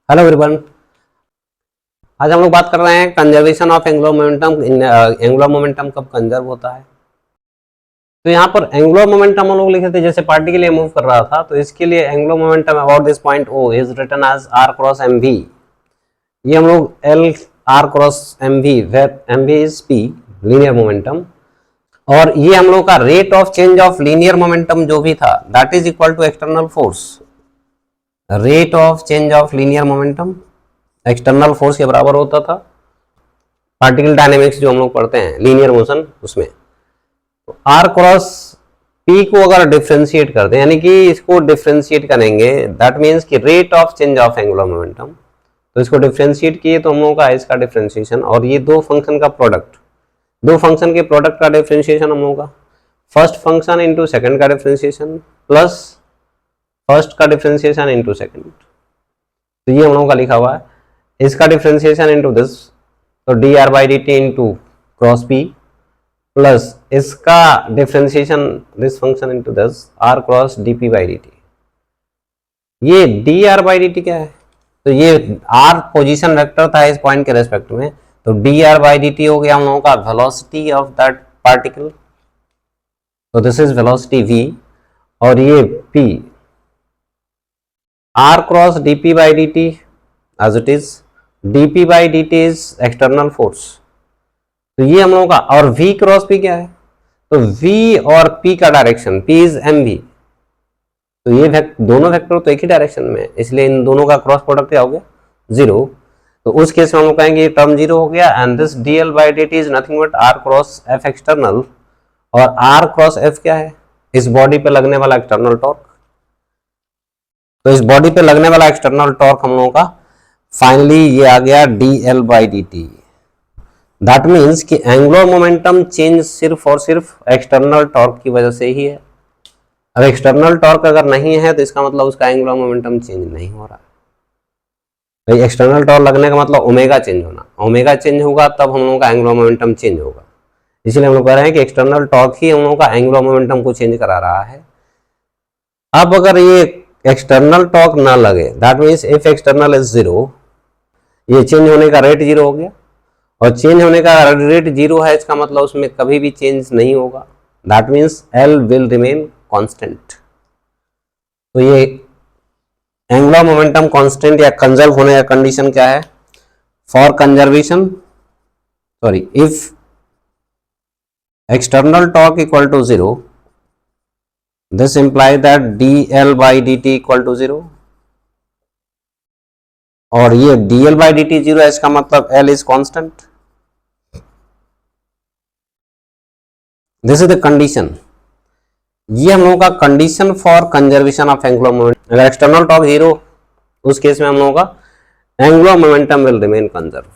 Hello everyone. आज हम लोग बात कर रहे हैं conservation of angular momentum. Angular momentum कब कंजर्व होता है। तो यहाँ पर एंगुलर मोमेंटम हम लोग लिखे थे, जैसे पार्टिकल ये मूव कर रहा था तो इसके लिए angular momentum about this point O is written as R cross M V. ये हम लोग L R cross M V, where M V is P linear momentum, और ये हम लोग का rate of change of linear momentum जो भी था that is equal to external force. Rate of change of linear momentum external force के बराबर होता था। पार्टिकल डायनेमिक्स जो हम लोग पढ़ते हैं लीनियर मोशन उसमें, तो आर क्रॉस पी को अगर डिफ्रेंशिएट करते हैं, यानी कि इसको डिफ्रेंशिएट करेंगे, दैट मीन्स कि rate of change of angular momentum, तो इसको डिफ्रेंशिएट किए तो हम लोगों का इसका डिफ्रेंशिएशन, और ये दो फंक्शन का प्रोडक्ट, दो फंक्शन के प्रोडक्ट का डिफ्रेंशिएशन हम लोगों का फर्स्ट फंक्शन इंटू सेकेंड का डिफ्रेंशिएशन प्लस फर्स्ट का डिफ्रेंशिएशन इंटू सेकेंड, तो ये हम लोगों का लिखा हुआ है। इसका डिफ्रेंशिएशन इंटू दिस, तो D R by D T into cross P, plus इसका differentiation this function into this R cross D P by D T. ये D R by D T क्या है, तो ये आर पोजीशन वेक्टर था इस point के रेस्पेक्ट में, तो D R by D T हो गया हम लोगों का वेलोसिटी ऑफ दैट पार्टिकल, तो दिस इज वेलोसिटी वी, और ये P R cross D P by D T as it is, dp by dt इज एक्सटर्नल फोर्स, तो ये हम लोगों का, और v क्रॉस p क्या है, तो v और p का डायरेक्शन p इज mv, तो ये दोनों वेक्टर तो एक ही डायरेक्शन में है, इसलिए इन दोनों का क्रॉस प्रोडक्ट क्या हो गया, जीरो। तो उस केस में हम लोग कहेंगे ये टर्म जीरो हो गया, and this dl by dt is nothing but r cross f external, और r क्रॉस f क्या है, इस बॉडी पे लगने वाला एक्सटर्नल टॉर्क, तो इस बॉडी पे लगने वाला एक्सटर्नल टॉर्क हम लोगों का फाइनली ये आ गया dl by D T. That means कि एंगुलर मोमेंटम चेंज सिर्फ और सिर्फ एक्सटर्नल टॉर्क की वजह से ही है। अब एक्सटर्नल टॉर्क अगर नहीं है तो इसका मतलब उसका एंगुलर मोमेंटम चेंज नहीं हो रहा। भाई एक्सटर्नल टॉर्क लगने का मतलब ओमेगा चेंज होना, ओमेगा चेंज होगा तब हम लोगों का एंगुलर मोमेंटम चेंज होगा, इसलिए हम लोग कह रहे हैं कि एक्सटर्नल टॉर्क ही हम लोगों का एंगुलर मोमेंटम को चेंज करा रहा है। अब अगर ये एक्सटर्नल टॉर्क ना लगे, that means if external is zero, ये चेंज होने का रेट जीरो हो गया, और चेंज होने का रेट जीरो है इसका मतलब उसमें कभी भी चेंज नहीं होगा, that means L will remain constant. तो ये एंगुलर मोमेंटम कांस्टेंट या कंजर्व होने का कंडीशन क्या है, for conservation, sorry, if external torque equal to zero, this imply that D L by D T equal to zero, और ये dl by D T zero है, इसका मतलब L is constant. This is the condition, ये हम लोगों का condition for conservation of angular momentum. अगर एक्सटर्नल टॉर्क जीरो, उस केस में हम लोगों का angular momentum will remain conserve.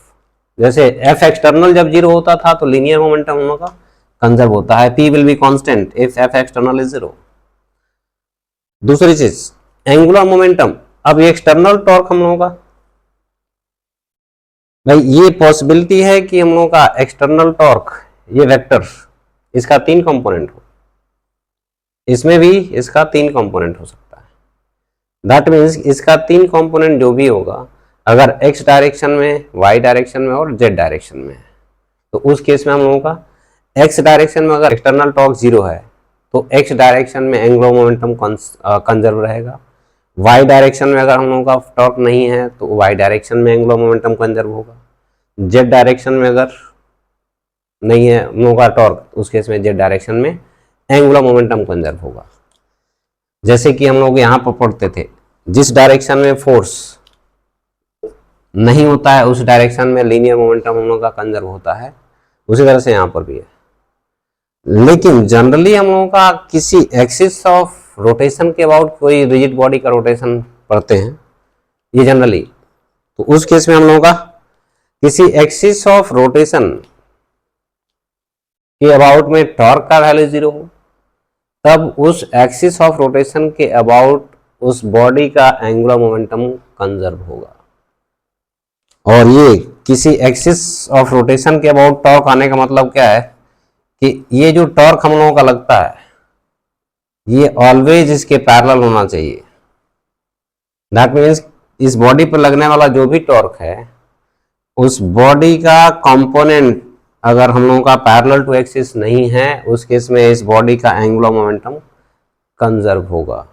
जैसे f एक्सटर्नल जब जीरो होता था तो लीनियर मोमेंटम हम लोगों का कंजर्व होता है, p will be constant if f external is zero. दूसरी चीज एंगुलर मोमेंटम, अब ये एक्सटर्नल टॉर्क हम लोगों का, भाई ये पॉसिबिलिटी है कि हम लोगों का एक्सटर्नल टॉर्क, ये वेक्टर, इसका तीन कंपोनेंट हो, इसमें भी इसका तीन कंपोनेंट हो सकता है। दैट मीन्स इसका तीन कंपोनेंट जो भी होगा, अगर x डायरेक्शन में, y डायरेक्शन में और z डायरेक्शन में है, तो उस केस में हम लोगों का x डायरेक्शन में अगर एक्सटर्नल टॉर्क जीरो है तो x डायरेक्शन में एंगुलर मोमेंटम कंजर्व रहेगा, y डायरेक्शन में अगर हम लोगों का टॉर्क नहीं है तो y डायरेक्शन में एंगुलर मोमेंटम कंजर्व होगा, z डायरेक्शन में अगर नहीं है हम लोगों का टॉर्क, उस केस में z डायरेक्शन में एंगुलर मोमेंटम कंजर्व होगा। जैसे कि हम लोग यहाँ पर पढ़ते थे, जिस डायरेक्शन में फोर्स नहीं होता है उस डायरेक्शन में लीनियर मोमेंटम हम लोग का कंजर्व होता है, उसी तरह से यहाँ पर भी है। लेकिन जनरली हम लोगों का किसी एक्सिस ऑफ रोटेशन के अबाउट कोई रिजिड बॉडी का रोटेशन पढ़ते हैं ये जनरली, तो उस केस में हम लोगों का किसी एक्सिस ऑफ रोटेशन के अबाउट में टॉर्क का वैल्यू जीरो हो, तब उस एक्सिस ऑफ रोटेशन के अबाउट उस बॉडी का एंगुलर मोमेंटम कंजर्व होगा। और ये किसी एक्सिस ऑफ रोटेशन के अबाउट टॉर्क आने का मतलब क्या है कि ये जो टॉर्क हम लोगों का लगता है ये ऑलवेज इसके पैरेलल होना चाहिए। दैट मीन्स इस बॉडी पर लगने वाला जो भी टॉर्क है उस बॉडी का कंपोनेंट अगर हम लोगों का पैरेलल टू एक्सिस नहीं है, उस केस में इस बॉडी का एंगुलर मोमेंटम कंजर्व होगा।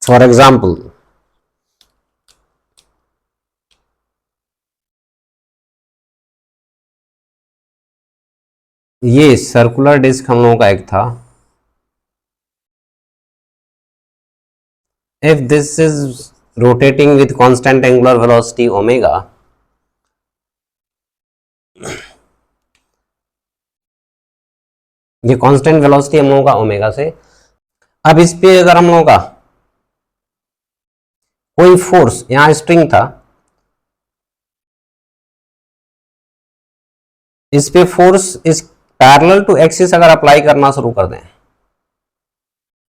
फॉर एग्जाम्पल, ये सर्कुलर डिस्क हम लोगों का एक था। If this is rotating with constant angular velocity omega, ये कांस्टेंट वेलोसिटी हम लोगों का ओमेगा से। अब इस पे अगर हम लोगों का कोई फोर्स, यहां स्ट्रिंग था, इस पे फोर्स इस पैरेलल टू एक्सिस अगर अप्लाई करना शुरू कर दें,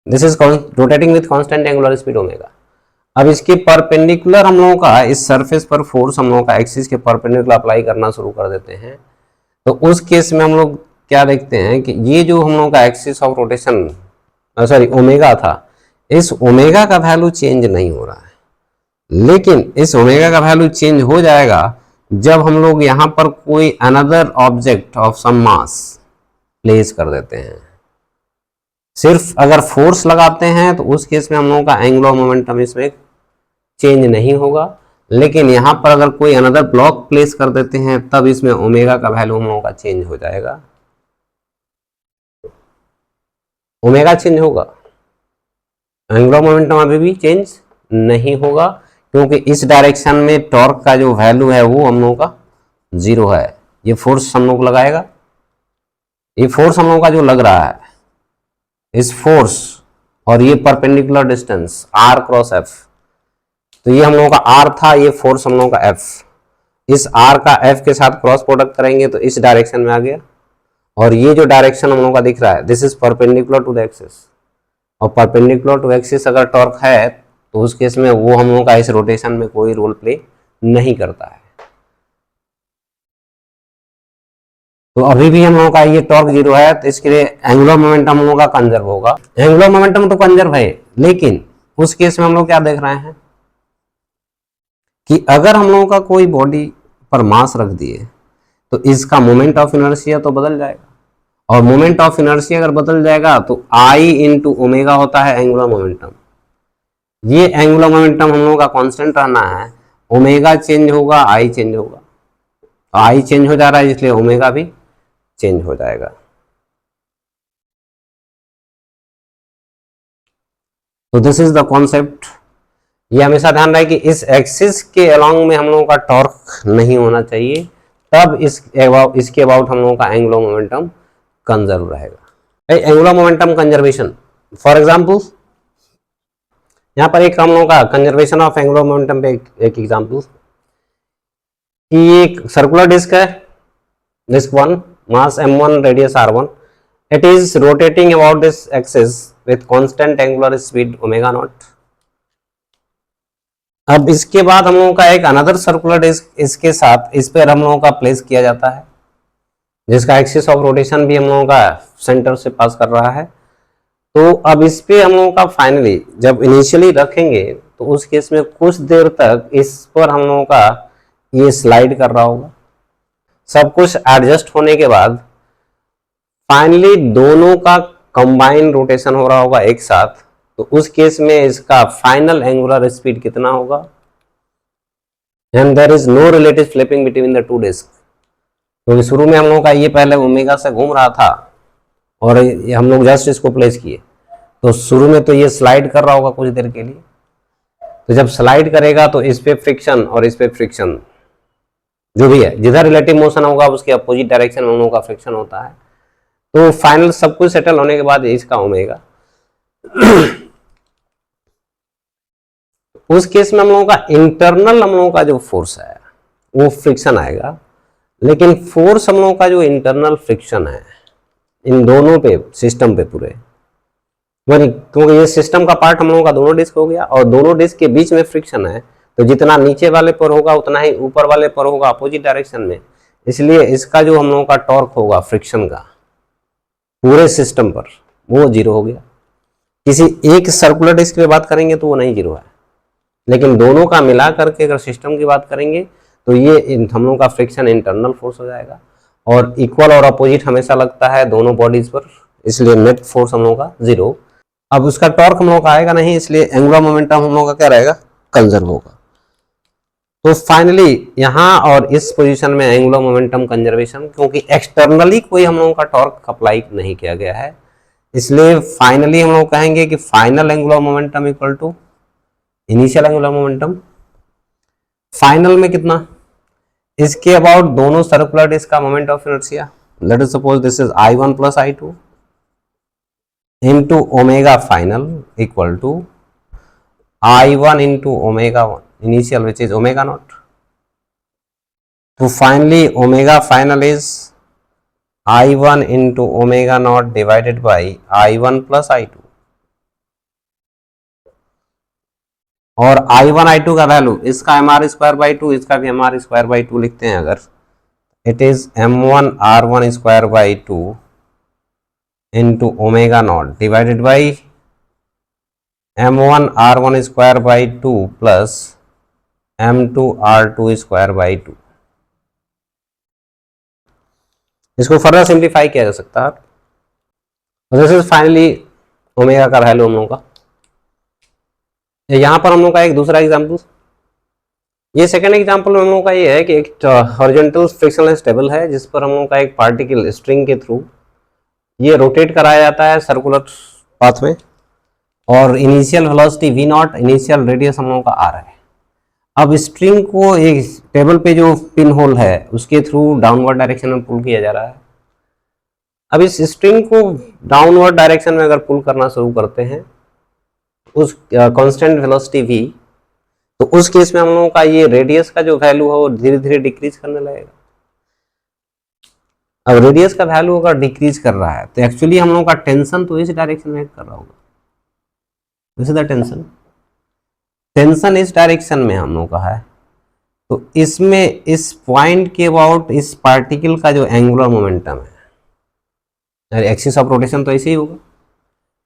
this is rotating with constant angular speed omega. अब इसके परपेंडिकुलर हम लोगों का इस सरफेस पर फोर्स हम लोगों का एक्सिस के परपेंडिकुलर अप्लाई करना शुरू कर देते हैं, तो उस केस में हम लोग क्या देखते हैं कि ये जो हम लोगों का axis of rotation sorry omega था, इस ओमेगा का वैल्यू चेंज नहीं हो रहा है, लेकिन इस ओमेगा का वैल्यू चेंज हो जाएगा जब हम लोग यहाँ पर कोई another object of some mass place कर देते हैं। सिर्फ अगर फोर्स लगाते हैं तो उस केस में हम लोगों का एंगुलर मोमेंटम इसमें चेंज नहीं होगा, लेकिन यहाँ पर अगर कोई अनदर ब्लॉक प्लेस कर देते हैं तब इसमें ओमेगा का वैल्यू हम लोगों का चेंज हो जाएगा। ओमेगा चेंज होगा, एंगुलर मोमेंटम अभी भी चेंज नहीं होगा, क्योंकि इस डायरेक्शन में टॉर्क का जो वैल्यू है वो हम लोगों का 0 है। ये फोर्स हम लोग लगाएगा, ये फोर्स हम लोगों का जो लग रहा है, इस फोर्स और ये perpendicular distance r cross f, तो ये हम लोगों का r था, ये फोर्स हम लोगों का f, इस r का f के साथ क्रॉस प्रोडक्ट करेंगे तो इस डायरेक्शन में आ गया, और ये जो डायरेक्शन हम लोगों का दिख रहा है this is perpendicular to the axis, और परपेंडिकुलर टू एक्सिस अगर टॉर्क है तो उस केस में वो हम लोगों का इस रोटेशन में कोई रोल प्ले नहीं करता है। तो अभी भी हम लोगों का ये टॉर्क 0 है, तो इसके लिए एंगुलर मोमेंटम हम लोगों का कंजर्व होगा। एंगुलर मोमेंटम तो कंजर्व है, लेकिन उस केस में हम लोग क्या देख रहे हैं कि अगर हम लोगों का कोई बॉडी पर मास रख दिए तो इसका मोमेंट ऑफ इनर्शिया तो बदल जाएगा, और मोमेंट ऑफ इनर्शिया अगर बदल जाएगा तो आई इंटू ओमेगा होता है एंगुलर मोमेंटम। ये एंगुलर मोमेंटम हम लोगों का कांस्टेंट रहना है, ओमेगा चेंज होगा, आई चेंज होगा, आई चेंज हो जा रहा है इसलिए ओमेगा भी चेंज हो जाएगा। तो दिस इज द कॉन्सेप्ट। ये हमेशा ध्यान रहे कि इस एक्सिस के अलोंग में हम लोगों का टॉर्क नहीं होना चाहिए, तब इसके अबाउट हम लोगों का एंगुलर मोमेंटम कंजर्व रहेगा। Angular momentum conservation, for example यहाँ पर एक हम लोगों का कंजर्वेशन ऑफ एंगुलर मोमेंटम पे एक एग्जांपल कि एक सर्कुलर डिस्क है, disc 1, mass m1, radius r1, it is rotating about this axis with constant angular speed omega naught। अब इसके बाद हम लोगों का एक अनदर सर्कुलर डिस्क इसके साथ इस पर हम लोगों का प्लेस किया जाता है, जिसका एक्सिस ऑफ रोटेशन भी हम लोगों का सेंटर से पास कर रहा है। तो अब इस पे हम लोगों का फाइनली जब इनिशियली रखेंगे तो उस केस में कुछ देर तक इस पर हम लोगों का ये स्लाइड कर रहा होगा। सब कुछ एडजस्ट होने के बाद फाइनली दोनों का कंबाइन रोटेशन हो रहा होगा एक साथ, तो उस केस में इसका फाइनल एंगुलर स्पीड कितना होगा, and there is no relative flipping between the two disc. क्योंकि शुरू में हम लोगों का ये पहले ओमेगा से घूम रहा था और हम लोग जस्ट इसको प्लेस किए, तो शुरू में तो ये स्लाइड कर रहा होगा कुछ देर के लिए, तो जब स्लाइड करेगा तो इस पे फ्रिक्शन और इस पे फ्रिक्शन जो भी है, जिधर रिलेटिव मोशन होगा उसके अपोजिट डायरेक्शन में हम लोगों का फ्रिक्शन होता है। तो फाइनल सब कुछ सेटल होने के बाद इसका ओमेगा उस केस में हम लोगों का इंटरनल हम लोगों का जो फोर्स है वो फ्रिक्शन आएगा, लेकिन फोर्स हम लोगों का जो इंटरनल फ्रिक्शन है इन दोनों पे सिस्टम पे पूरे, क्योंकि ये सिस्टम का पार्ट हम लोगों का दोनों डिस्क हो गया और दोनों डिस्क के बीच में फ्रिक्शन है, तो जितना नीचे वाले पर होगा उतना ही ऊपर वाले पर होगा अपोजिट डायरेक्शन में, इसलिए इसका जो हम लोगों का टॉर्क होगा फ्रिक्शन का पूरे सिस्टम पर वो 0 हो गया। किसी एक सर्कुलर डिस्क पे बात करेंगे तो वो नहीं 0 है, लेकिन दोनों का मिला करके अगर सिस्टम की बात करेंगे तो ये हम लोग का फ्रिक्शन इंटरनल फोर्स हो जाएगा, और इक्वल और अपोजिट हमेशा लगता है दोनों बॉडीज पर, इसलिए नेट फोर्स हम लोग का 0। अब उसका टॉर्क हम लोग का आएगा नहीं, इसलिए एंगुलर मोमेंटम हम लोग का क्या रहेगा, कंजर्व होगा। तो फाइनली यहाँ और इस पोजीशन में एंगुलर मोमेंटम कंजर्वेशन, क्योंकि एक्सटर्नली कोई हम लोगों का टॉर्क अप्लाई नहीं किया गया है, इसलिए फाइनली हम लोग कहेंगे कि final angular momentum equal to initial angular momentum. Final में कितना, इसके अबाउट दोनों सर्कुलर डिस्क का moment of inertia, let us suppose this is I1 plus I2 into omega final equal to I1 into omega 1 initial, which is omega naught. So finally omega final is I1 into omega naught divided by I1 plus I2, और I1 I2 का value, इसका mr square by 2, इसका भी mr square by 2 लिखते हैं अगर, it is m1 r1 square by 2 into omega naught divided by m1 r1 square by 2 plus m2 r2 square by 2। इसको further simplify किया जा सकता है। दिस इज फाइनली ओमेगा का वैल्यू हम लोगों का। यहाँ पर हम लोग का एक दूसरा एग्जाम्पल, ये सेकेंड एग्जाम्पल में हम लोग का ये है कि एक हॉरिजॉन्टल फ्रिक्शनलेस टेबल है जिस पर हम लोग का एक पार्टिकल स्ट्रिंग के थ्रू ये रोटेट कराया जाता है सर्कुलर पाथ में, और initial velocity v not, initial radius हम लोगों का r है। अब स्ट्रिंग को एक टेबल पे जो पिन होल है उसके थ्रू डाउनवर्ड डायरेक्शन में पुल किया जा रहा है। अब इस स्ट्रिंग को डाउनवर्ड डायरेक्शन में अगर पुल करना शुरू करते हैं उस कांस्टेंट वेलोसिटी v, तो उस केस में हम लोगों का ये रेडियस का जो वैल्यू है वो धीरे धीरे डिक्रीज करने लगेगा। अब रेडियस का वैल्यू अगर डिक्रीज कर रहा है तो एक्चुअली हम लोगों का टेंशन तो इस डायरेक्शन में कर रहा होगा, this is the tension, tension इस डायरेक्शन में हम लोगों का है। तो इसमें इस पॉइंट के अबाउट इस पार्टिकल का जो एंगुलर मोमेंटम है, एक्सिस ऑफ रोटेशन तो ऐसे ही होगा,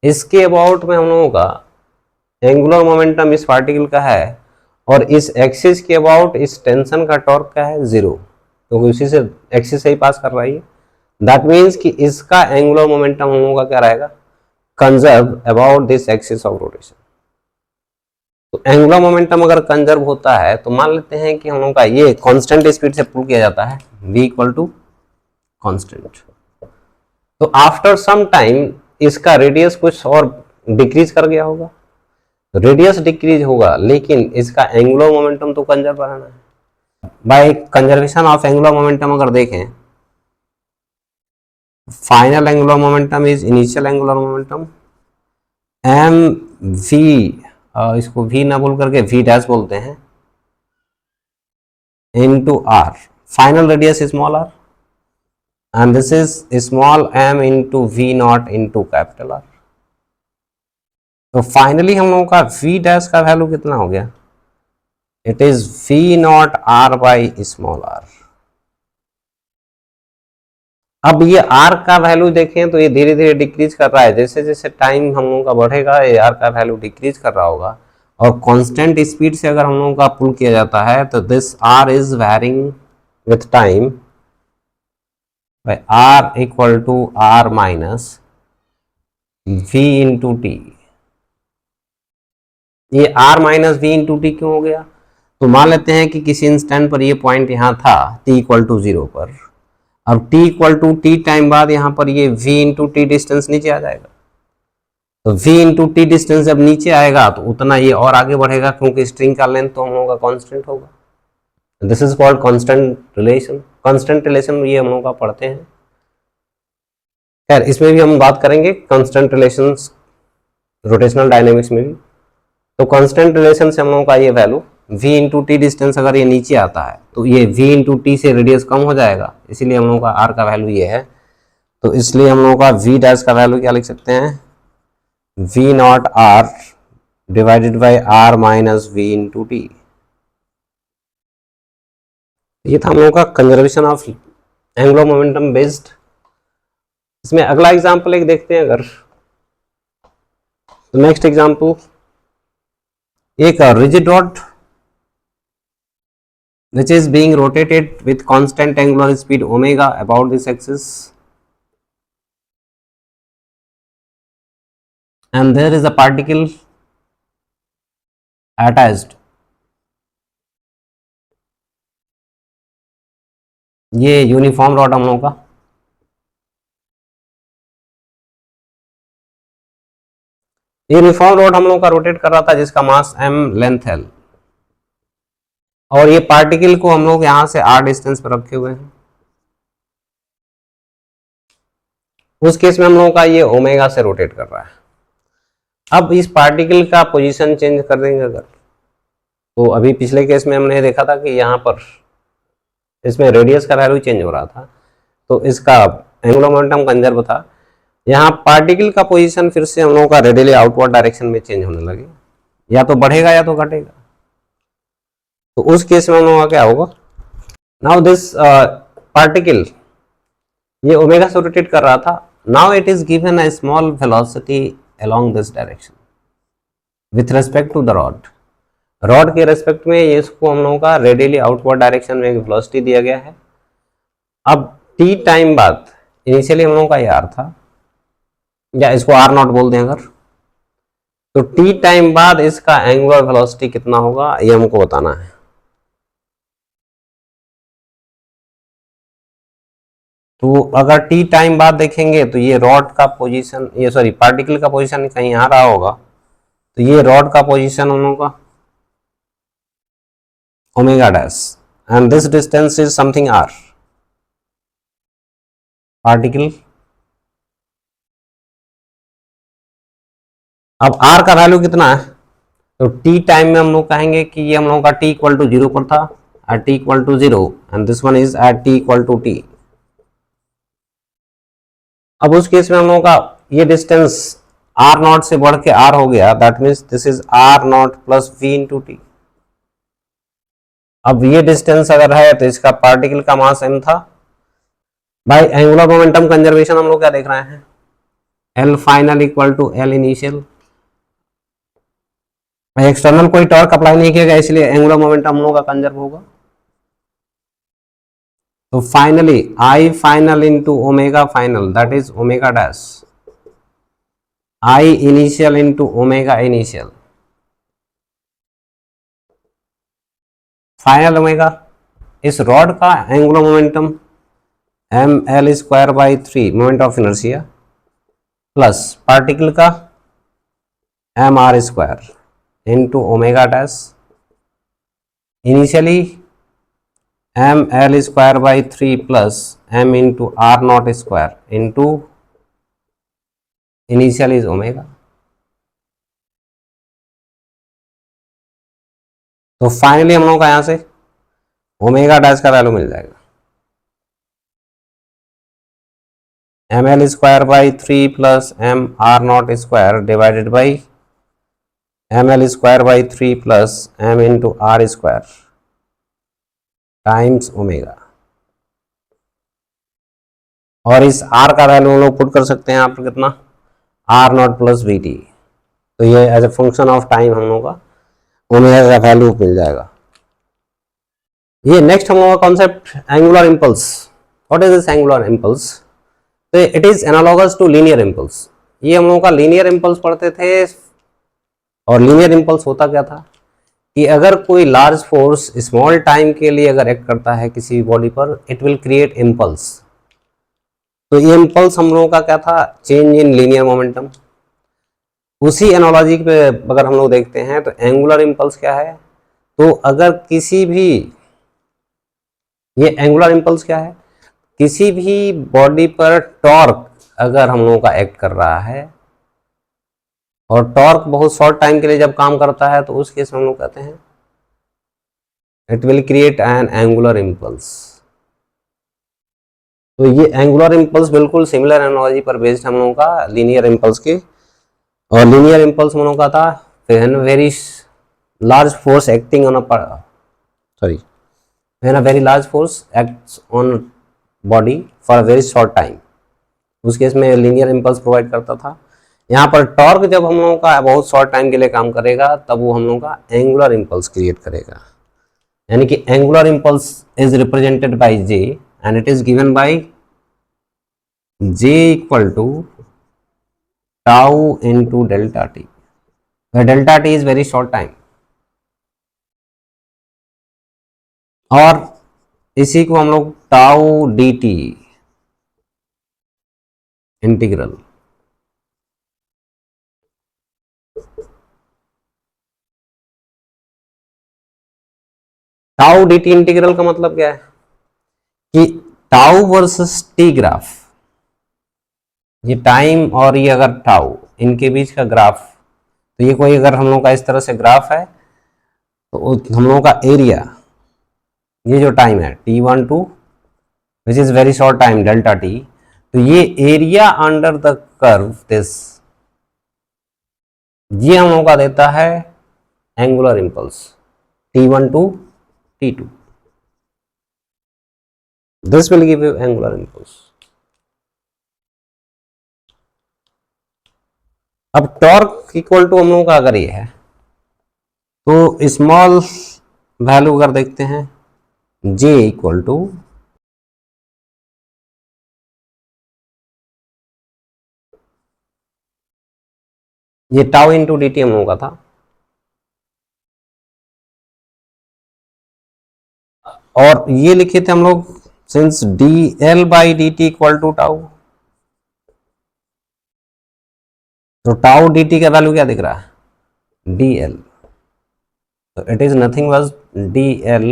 इसके अबाउट में हम लोगों का एंगुलर मोमेंटम इस पार्टिकल का है, और इस एक्सिस के अबाउट इस टेंशन का टॉर्क का है 0, क्योंकि उसी से एक्सिस से ही पास कर रही है। दैट मीन्स कि इसका एंगुलर मोमेंटम हम लोगों का क्या रहेगा, conserve about this axis of rotation. तो एंगुलर मोमेंटम अगर कंजर्व होता है तो मान लेते हैं कि हम लोगों का ये कांस्टेंट स्पीड से पुल किया जाता है, v इक्वल टू कांस्टेंट। तो आफ्टर सम टाइम इसका रेडियस कुछ और डिक्रीज कर गया होगा, रेडियस डिक्रीज होगा लेकिन इसका एंगुलर मोमेंटम तो कंजर्व रहना है। By conservation of angular momentum अगर देखें, final angular momentum is initial angular momentum M V, इसको v ना बोल करके v डैश बोलते हैं, into r, final radius small r, and this is small m into v not into capital R। तो finally हम लोगों का v डैश का वैल्यू कितना हो गया, it is v not r by small r। अब ये r का वैल्यू देखें तो ये धीरे धीरे डिक्रीज कर रहा है, जैसे जैसे टाइम हम लोगों का बढ़ेगा ये r का वैल्यू डिक्रीज कर रहा होगा, और कांस्टेंट स्पीड से अगर हम लोगों का पुल किया जाता है तो this r is varying with time by r equal to r minus v into T. ये r minus v into T क्यों हो गया, तो मान लेते हैं कि किसी इंस्टेंट पर ये पॉइंट यहाँ था t इक्वल टू 0 पर, अब t equal to T time बाद यहाँ पर ये v इंटू टी डिस्टेंस नीचे आ जाएगा। तो v इंटू टी डिस्टेंस जब नीचे आएगा तो उतना ये और आगे बढ़ेगा, क्योंकि स्ट्रिंग का लेंथ तो हम लोगों का कांस्टेंट होगा। This is called constant relation. Constant relation ये हम लोगों का पढ़ते हैं, खैर इसमें भी हम बात करेंगे कांस्टेंट रिलेशंस रोटेशनल डायनेमिक्स में भी। तो कांस्टेंट रिलेशन से हम लोगों का ये value v into T distance अगर ये नीचे आता है तो ये v इंटू टी से रेडियस कम हो जाएगा, इसीलिए हम लोगों का r का वैल्यू ये है। तो इसलिए हम लोगों का v डैश का वैल्यू क्या लिख सकते हैं, v not r divided by r minus v into T. ये था हम लोगों का conservation of angular momentum based. इसमें अगला एग्जांपल एक देखते हैं अगर, तो नेक्स्ट एग्जांपल एक rigid rod which is being rotated with constant angular speed omega about this axis, and there is a particle attached. ये यूनिफॉर्म रॉड हम लोगों का, यूनिफॉर्म रॉड हम लोगों का रोटेट कर रहा था जिसका मास m लेंथ l, और ये पार्टिकल को हम लोग यहां से r डिस्टेंस पर रखे हुए हैं। उस केस में हम लोगों का ये ओमेगा से रोटेट कर रहा है। अब इस पार्टिकल का पोजीशन चेंज कर देंगे अगर, तो अभी पिछले केस में हमने देखा था कि यहाँ पर इसमें रेडियस का वैल्यू चेंज हो रहा था, तो इसका एंगुलर मोमेंटम कंजर्व था। यहाँ पार्टिकल का पोजीशन फिर से हम लोगों का रेडियली आउटवर्ड डायरेक्शन में चेंज होने लगे, या तो बढ़ेगा या तो घटेगा। तो उस केस में हम लोगों का क्या होगा, नाउ दिस पार्टिकल ये ओमेगा से रोटेट कर रहा था, now it is given a small velocity along this direction with respect to the rod. Rod के रेस्पेक्ट में ये इसको हम लोगों का रेडियली आउटवर्ड डायरेक्शन में एक वेलोसिटी दिया गया है। अब t टाइम बाद, इनिशियली हम लोगों का ये r था, या इसको r नॉट बोल दें अगर, तो t टाइम बाद इसका एंगुलर वेलोसिटी कितना होगा ये हमको बताना है। तो अगर t टाइम बाद देखेंगे तो ये रॉड का पोजीशन, ये सॉरी पार्टिकल का पोजीशन कहीं आ रहा होगा, तो ये रॉड का पोजीशन हम लोगों का omega dash, and this distance is something r, particle. अब r का वैल्यू कितना है, तो t टाइम में हम लोग कहेंगे कि ये हम लोगों का t इक्वल टू 0 पर था, at t equal to 0, and this one is at t equal to t। अब उस केस में हम लोगों का ये डिस्टेंस r नॉट से बढ़ के r हो गया, that means this is r not plus v into T. अब ये डिस्टेंस अगर है तो इसका पार्टिकल का मास m था। बाय एंगुलर मोमेंटम कंजर्वेशन हम लोग क्या देख रहे हैं, L final equal to L initial. External कोई टॉर्क अप्लाई नहीं किया गया, इसलिए एंगुलर मोमेंटम हम लोग का कंजर्व होगा। तो finally I final into omega final, that is omega dash, I initial into omega initial, final omega. इस रॉड का angular momentum M L square by 3 moment of inertia, plus particle का M R square into omega dash, initially M L square by 3 plus M into R not square into initial is omega. तो finally हम लोग का यहां से omega dash का value मिल जाएगा, M L square by 3 plus M R not square divided by M L square by 3 plus M into R square times omega. और इस r का वैल्यू हम लोग पुट कर सकते हैं यहाँ पर कितना, r not plus V T. तो ये as a function of time हम लोग का ओमेगा का वैल्यू मिल जाएगा। ये नेक्स्ट हम लोग का concept angular impulse. What is this angular impulse, तो it is analogous to linear impulse. ये हम लोग का लीनियर इम्पल्स पढ़ते थे, और लीनियर इम्पल्स होता क्या था कि अगर कोई लार्ज फोर्स स्मॉल टाइम के लिए अगर एक्ट करता है किसी बॉडी पर, इट विल क्रिएट इम्पल्स। तो ये इम्पल्स हम लोगों का क्या था, चेंज इन लीनियर मोमेंटम। उसी एनालॉजी पे अगर हम लोग देखते हैं तो एंगुलर इम्पल्स क्या है, तो अगर किसी भी, ये एंगुलर इम्पल्स क्या है, किसी भी बॉडी पर टॉर्क अगर हम लोगों का एक्ट कर रहा है, और टॉर्क बहुत शॉर्ट टाइम के लिए जब काम करता है, तो उस केस में हम लोग कहते हैं it will create an angular impulse. तो ये एंगुलर इम्पल्स बिल्कुल सिमिलर एनालॉजी पर बेस्ड हम लोगों का लीनियर इम्पल्स के, और लीनियर इम्पल्स हम लोगों का था when very large force acting on when a very large force acts on body for a very short time, उस केस में लीनियर इम्पल्स प्रोवाइड करता था। यहाँ पर टॉर्क जब हम लोगों का बहुत शॉर्ट टाइम के लिए काम करेगा तब वो हम लोगों का एंगुलर इंपल्स क्रिएट करेगा, यानी कि angular impulse is represented by J and it is given by J equal to tau into delta T, delta T is very short time. और इसी को हम लोग tau D T integral, tau D T integral का मतलब क्या है कि टाउ वर्सेस टी ग्राफ, ये टाइम और ये अगर टाउ इनके बीच का ग्राफ, तो ये कोई अगर हम लोग का इस तरह से ग्राफ है तो हम लोगों का एरिया, ये जो टाइम है t1 to which is very short time delta T, तो ये area under the curve this, ये हम लोगों का देता है angular impulse t1 to t2, this will give you angular impulse. अब टॉर्क इक्वल टू हम लोगों का अगर ये है तो स्मॉल वैल्यू अगर देखते हैं J इक्वल टू ये टाउ इंटू डी टी हम लोगों का था, और ये लिखे थे हम लोग since D L by D T equal to tau, तो टाउ डी टी का वैल्यू क्या दिख रहा है डी एल, तो it is nothing was D L.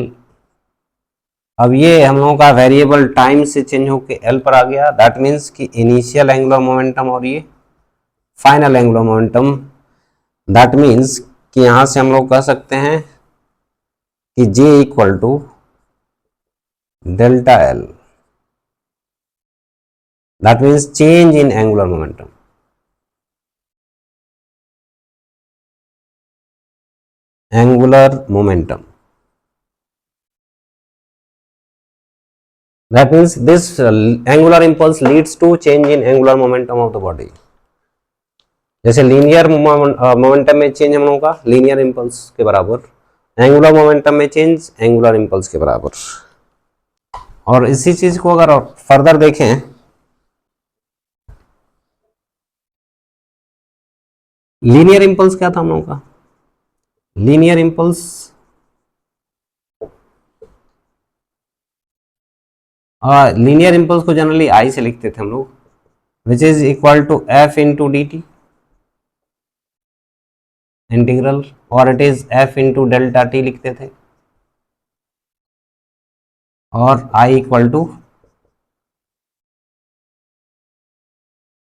अब ये हम लोगों का वेरिएबल टाइम से चेंज होकर एल पर आ गया, दैट मीन्स कि इनिशियल एंगुलर मोमेंटम और ये final angular momentum, that means कि यहां से हम लोग कह सकते हैं कि J equal to delta L, that means change in angular momentum. Angular momentum, that means this angular impulse leads to change in angular momentum of the body। जैसे लीनियर मोमेंटम में चेंज हम लोगों का लीनियर इंपल्स के बराबर, angular momentum में change angular impulse के बराबर। और इसी चीज को अगर फर्दर देखें, लीनियर इंपल्स क्या था हम लोगों का, लीनियर इंपल्स लीनियर इंपल्स को जनरली आई से लिखते थे हम लोग, which is equal to F into D T integral, और it is F into delta T लिखते थे, और I equal to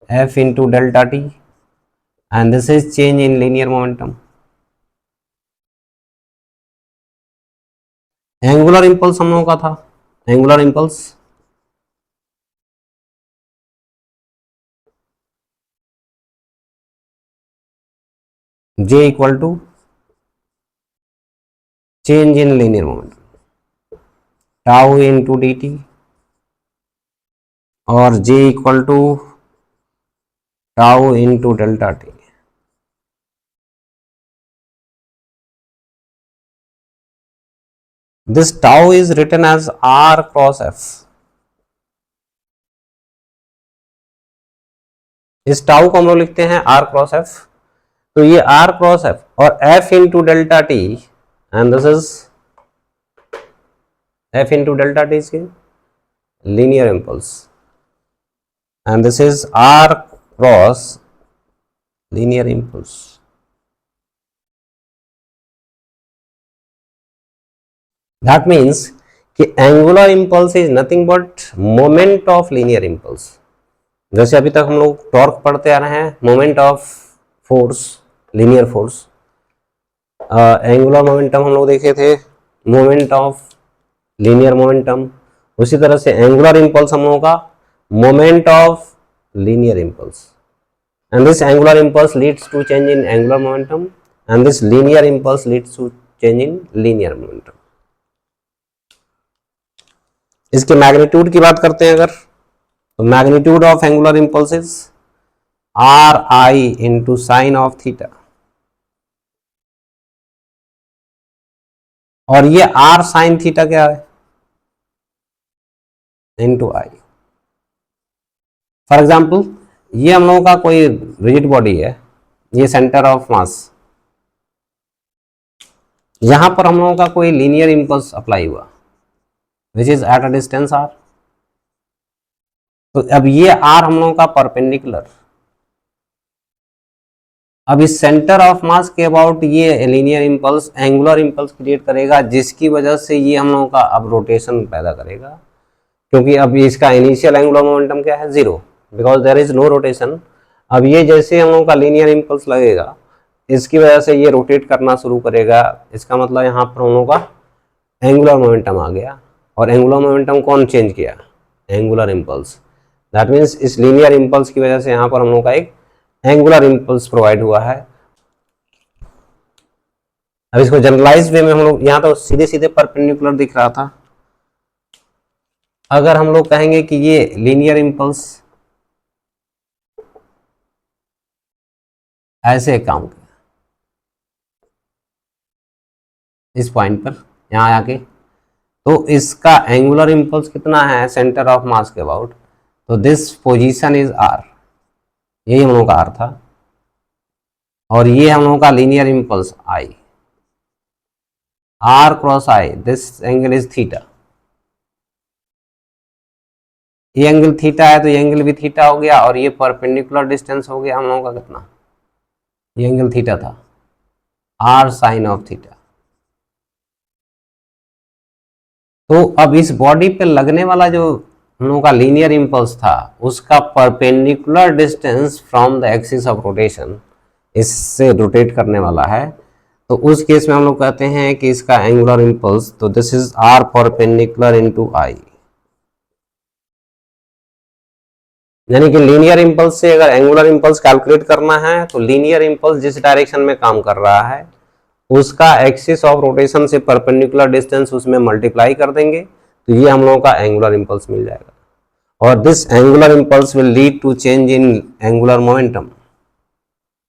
F into delta T and this is change in linear momentum. Angular impulse हम लोगों का था, angular impulse J equal to change in linear momentum tau into D T, और J equal to tau into delta T. This tau is written as R cross F, इस tau को हम लोग लिखते हैं R क्रॉस F, तो ये R cross F और F into delta T, and this is F into delta T इसके linear impulse, and this is R cross linear impulse। That means कि angular impulse is nothing but moment of linear impulse। जैसे अभी तक हम लोग torque पढ़ते आ रहे हैं, moment of force, linear force, angular momentum हम लोग देखे थे moment of linear momentum, उसी तरह से angular impulse हम लोगों का moment of linear impulse, and this angular impulse leads to change in angular momentum and this linear impulse leads to change in linear momentum। इसके मैग्नीट्यूड की बात करते हैं अगर, तो magnitude of angular impulses are I into sine of theta, और ये are sine theta क्या है, इंटू आई। फॉर एग्जाम्पल ये हम लोगों का कोई रिजिड बॉडी है, ये सेंटर ऑफ मास, यहां पर हम लोगों का कोई लीनियर इंपल्स अप्लाई हुआ which is at a distance R. तो अब ये आर हम लोगों का परपेंडिकुलर, अब इस सेंटर ऑफ मास के अबाउट ये linear impulse angular impulse create करेगा, जिसकी वजह से ये हम लोगों का अब रोटेशन पैदा करेगा, क्योंकि अब इसका इनिशियल एंगुलर मोमेंटम क्या है, zero, because there is no rotation. अब ये जैसे हम लोगों का लीनियर इंपल्स लगेगा, इसकी वजह से ये रोटेट करना शुरू करेगा, इसका मतलब यहाँ पर हम लोगों का एंगुलर मोमेंटम आ गया। और एंगुलर मोमेंटम कौन चेंज किया, एंगुलर इंपल्स। दैट मीन्स इस लीनियर इंपल्स की वजह से यहाँ पर हम लोगों का एक एंगुलर इंपल्स प्रोवाइड हुआ है। अब इसको जनरलाइज वे में हम लोग, यहाँ तो सीधे सीधे परपेंडिकुलर दिख रहा था, अगर हम लोग कहेंगे कि ये लीनियर इंपल्स ऐसे काम किया इस पॉइंट पर यहाँ आके, तो इसका एंगुलर इंपल्स कितना है सेंटर ऑफ मास के अबाउट, तो दिस पोजीशन इज आर, यही हम लोगों का आर था, और ये हम लोगों का linear impulse I, R cross I, this angle is theta, ये एंगल थीटा है तो ये एंगल भी थीटा हो गया, और ये परपेंडिकुलर डिस्टेंस हो गया हम लोगों का कितना, ये एंगल थीटा था, आर साइन ऑफ थीटा। तो अब इस बॉडी पे लगने वाला जो हम लोगों का लीनियर इंपल्स था, उसका perpendicular distance from the axis of rotation, इससे रोटेट करने वाला है, तो उस केस में हम लोग कहते हैं कि इसका एंगुलर इंपल्स, तो this is R perpendicular into I. यानी कि लीनियर इंपल्स से अगर एंगुलर इंपल्स कैलकुलेट करना है, तो लीनियर इंपल्स जिस डायरेक्शन में काम कर रहा है उसका एक्सिस ऑफ रोटेशन से परपेंडिकुलर डिस्टेंस उसमें मल्टीप्लाई कर देंगे, तो ये हम लोगों का एंगुलर इंपल्स मिल जाएगा। और this angular impulse will lead to change in angular momentum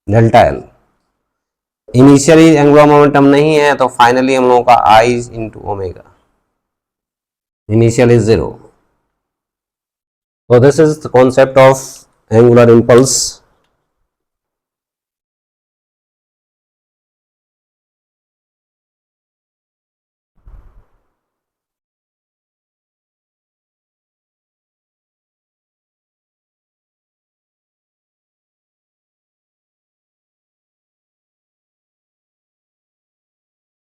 delta L. Initially angular momentum नहीं है, तो फाइनली हम लोगों का I into omega, initial is zero. So this is the concept of angular impulse.